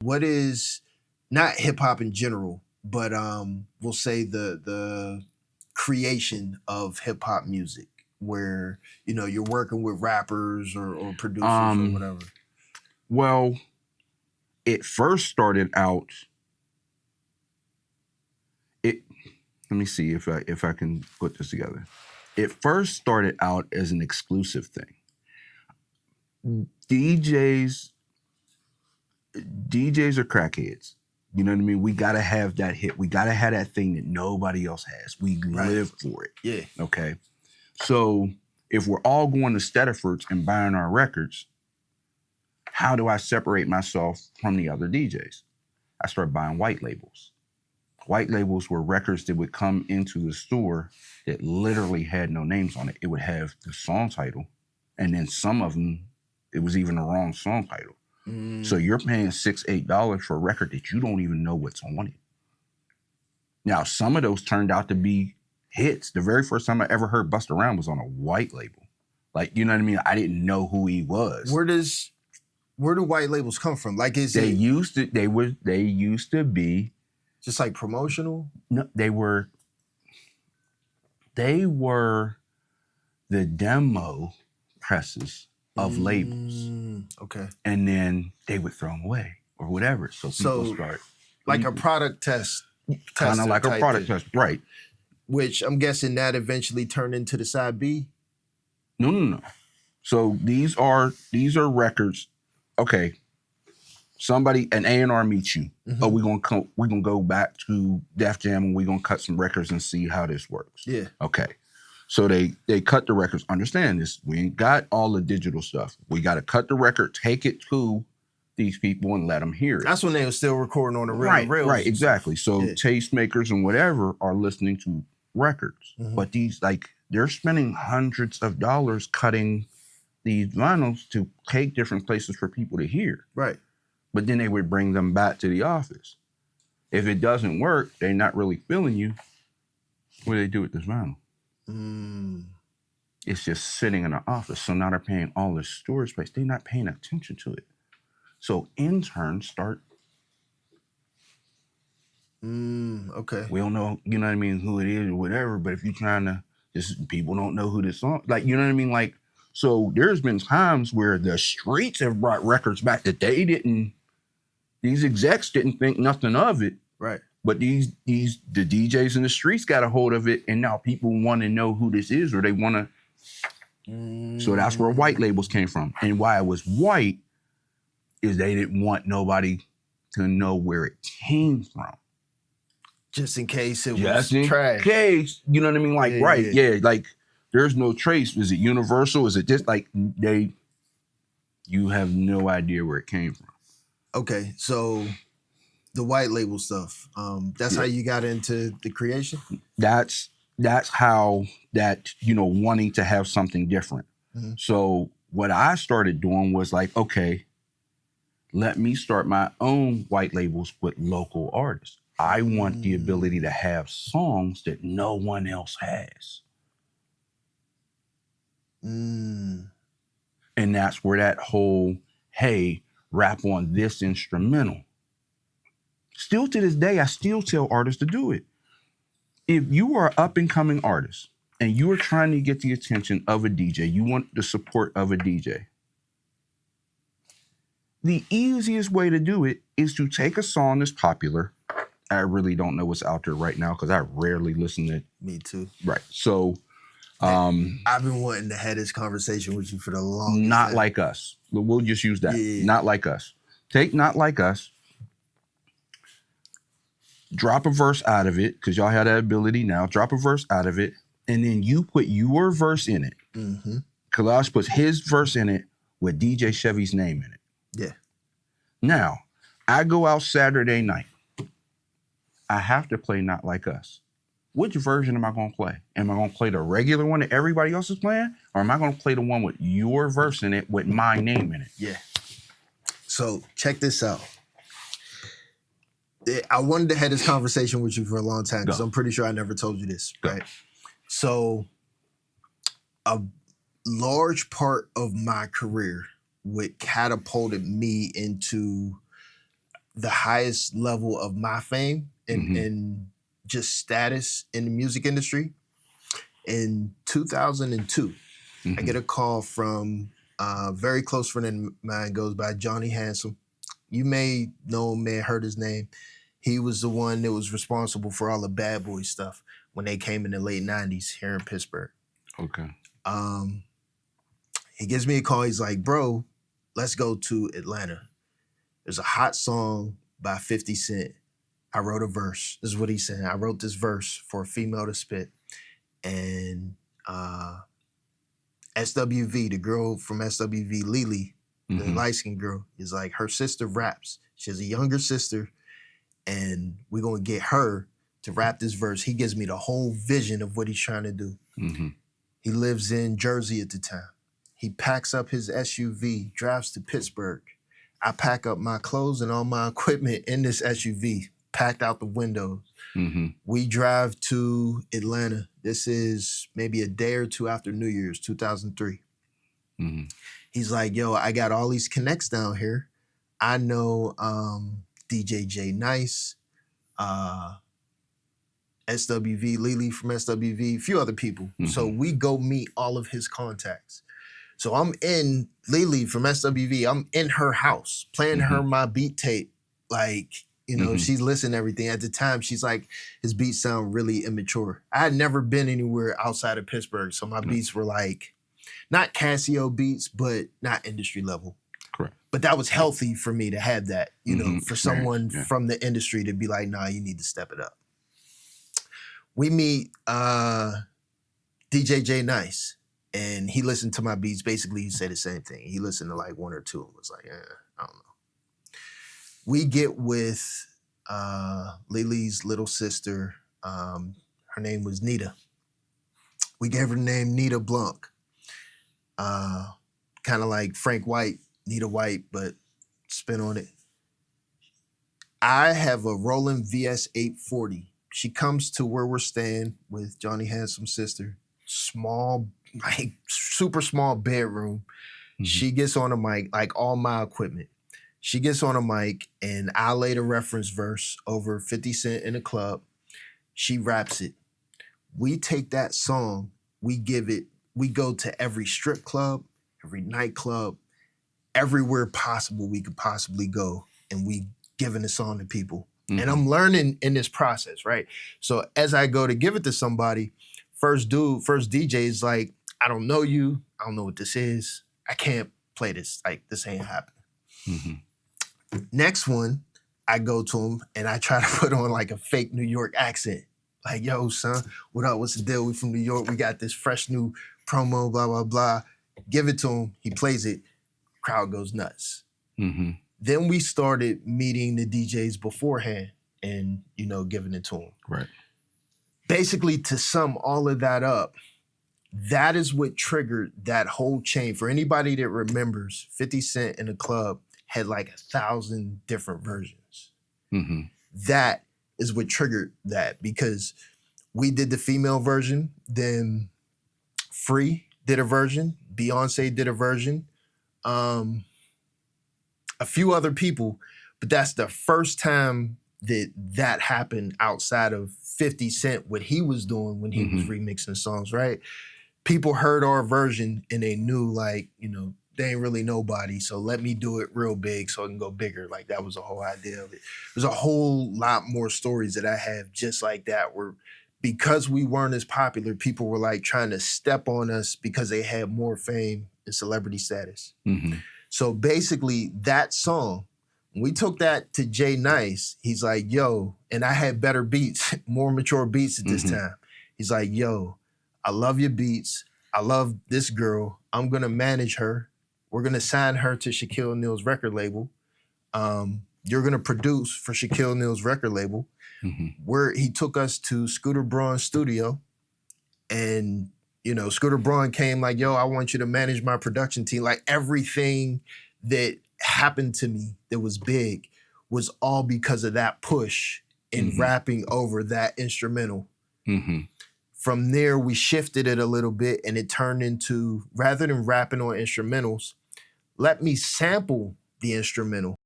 what is not hip hop in general, but we'll say the creation of hip hop music, where you're working with rappers or producers or whatever. Well, it first started out. Let me see if I can put this together. It first started out as an exclusive thing. DJs are crackheads. You know what I mean? We gotta have that hit. We gotta have that thing that nobody else has. We live for it. Yeah. Okay. So if we're all going to Stedford's and buying our records, how do I separate myself from the other DJs? I started buying white labels. White labels were records that would come into the store that literally had no names on it. It would have the song title, and then some of them, it was even the wrong song title. So you're paying $6, $8 for a record that you don't even know what's on it. Now, some of those turned out to be hits. The very first time I ever heard Busta Rhymes was on a white label. Like, you know what I mean? I didn't know who he was. Where do white labels come from? Like, they used to be just like promotional? No, they were the demo presses of labels. Okay. And then they would throw them away or whatever. So people start. Like a product test. Kind of like a product test, right. Which I'm guessing that eventually turned into the side B? No. So these are records. Okay. Somebody, an A&R meets you. Oh, we're gonna go back to Def Jam and we're gonna cut some records and see how this works. Yeah. Okay. So they cut the records. Understand this. We ain't got all the digital stuff. We got to cut the record, take it to these people and let them hear it. That's when they were still recording on the rails. Right, exactly. So yeah. tastemakers and whatever are listening to records. But these, they're spending hundreds of dollars cutting these vinyls to take different places for people to hear. Right. But then they would bring them back to the office. If it doesn't work, they're not really feeling you. What do they do with this vinyl? It's just sitting in the office. So now they're paying all this storage space. They're not paying attention to it. So interns start. Okay. We don't know, you know what I mean, who it is or whatever. But if you're trying to, people don't know who this song, you know what I mean? Like, so there's been times where the streets have brought records back that these execs didn't think nothing of it. Right. But the DJs in the streets got a hold of it, and now people want to know who this is, or they want to. So that's where white labels came from. And why it was white is they didn't want nobody to know where it came from. Just in case it was trash. Case, you know what I mean? Like, yeah, like there's no trace. Is it universal? Is it just like you have no idea where it came from. Okay, so the white label stuff, that's how you got into the creation? That's how that, wanting to have something different. So what I started doing was like, okay, let me start my own white labels with local artists. I want the ability to have songs that no one else has. And that's where that whole, hey, rap on this instrumental. Still to this day, I still tell artists to do it. If you are an up-and-coming artist and you are trying to get the attention of a DJ, you want the support of a DJ, the easiest way to do it is to take a song that's popular. I really don't know what's out there right now because I rarely listen to it. Me too. Right. So I've been wanting to have this conversation with you for the longest Not time. Like Us. We'll just use that. Yeah. Not Like Us. Take Not Like Us. Drop a verse out of it, because y'all have that ability now. Drop a verse out of it, and then you put your verse in it. Kalaj puts his verse in it with DJ Chevy's name in it. Yeah. Now, I go out Saturday night. I have to play Not Like Us. Which version am I going to play? Am I going to play the regular one that everybody else is playing? Or am I going to play the one with your verse in it with my name in it? Yeah. So check this out. I wanted to have this conversation with you for a long time because I'm pretty sure I never told you this, right? So a large part of my career, what catapulted me into the highest level of my fame and just status in the music industry. In 2002, I get a call from a very close friend of mine, goes by Johnny Handsome. You may know him, may have heard his name. He was the one that was responsible for all the Bad Boy stuff when they came in the late 90s here in Pittsburgh. Okay. He gives me a call. He's like, bro, let's go to Atlanta. There's a hot song by 50 Cent. I wrote a verse. This is what he's saying. I wrote this verse for a female to spit. And SWV, the girl from SWV, Lily, the light-skinned girl, is like, her sister raps. She has a younger sister, and we're going to get her to rap this verse. He gives me the whole vision of what he's trying to do. He lives in Jersey at the time. He packs up his SUV, drives to Pittsburgh. I pack up my clothes and all my equipment in this SUV, packed out the windows. We drive to Atlanta. This is maybe a day or two after New Year's, 2003. He's like, yo, I got all these connects down here. I know DJ J Nice, SWV, Lily from SWV, a few other people. So we go meet all of his contacts. So I'm in Lily from SWV. I'm in her house playing her my beat tape. Like, you know, she's listening to everything. At the time, she's like, his beats sound really immature. I had never been anywhere outside of Pittsburgh. So my beats were like, not Casio beats, but not industry level. Correct. But that was healthy for me to have that, you know, for someone from the industry to be like, nah, you need to step it up. We meet DJ J Nice. And he listened to my beats. Basically, he said the same thing. He listened to like one or two and was like, I don't know. We get with Lily's little sister. Her name was Nita. We gave her the name Nita Blanc. Kind of like Frank White, Nita White, but spin on it. I have a Roland VS 840. She comes to where we're staying with Johnny Handsome's sister. Small, like super small bedroom. She gets on a mic, like all my equipment. She gets on a mic and I laid a reference verse over 50 Cent in a club. She raps it. We take that song, we go to every strip club, every nightclub, everywhere possible we could possibly go, and we giving the song to people. And I'm learning in this process, right? So as I go to give it to somebody, first DJ is like, I don't know you. I don't know what this is. I can't play this. Like, this ain't happening. Next one, I go to him and I try to put on like a fake New York accent. Like, yo, son, what up? What's the deal? We from New York. We got this fresh new promo, blah, blah, blah. Give it to him. He plays it. Crowd goes nuts. Then we started meeting the DJs beforehand and, you know, giving it to them. Right. Basically, to sum all of that up, that is what triggered that whole chain. For anybody that remembers, 50 Cent in a club had like 1,000 different versions. That is what triggered that, because we did the female version, then Free did a version, Beyonce did a version, a few other people, but that's the first time that happened outside of 50 Cent, what he was doing when he was remixing songs, right? People heard our version and they knew, like, you know, they ain't really nobody, so let me do it real big so I can go bigger. Like, that was the whole idea of it. There's a whole lot more stories that I have just like that, where because we weren't as popular, people were like trying to step on us because they had more fame and celebrity status. So basically that song, when we took that to Jay Nice, he's like, yo, and I had better beats, more mature beats at this time. He's like, yo, I love your beats. I love this girl. I'm going to manage her. We're going to sign her to Shaquille O'Neal's record label. You're going to produce for Shaquille O'Neal's record label. Where he took us to Scooter Braun's studio, and, you know, Scooter Braun came like, yo, I want you to manage my production team. Like, everything that happened to me that was big was all because of that push in rapping over that instrumental. From there, we shifted it a little bit and it turned into, rather than rapping on instrumentals, let me sample the instrumental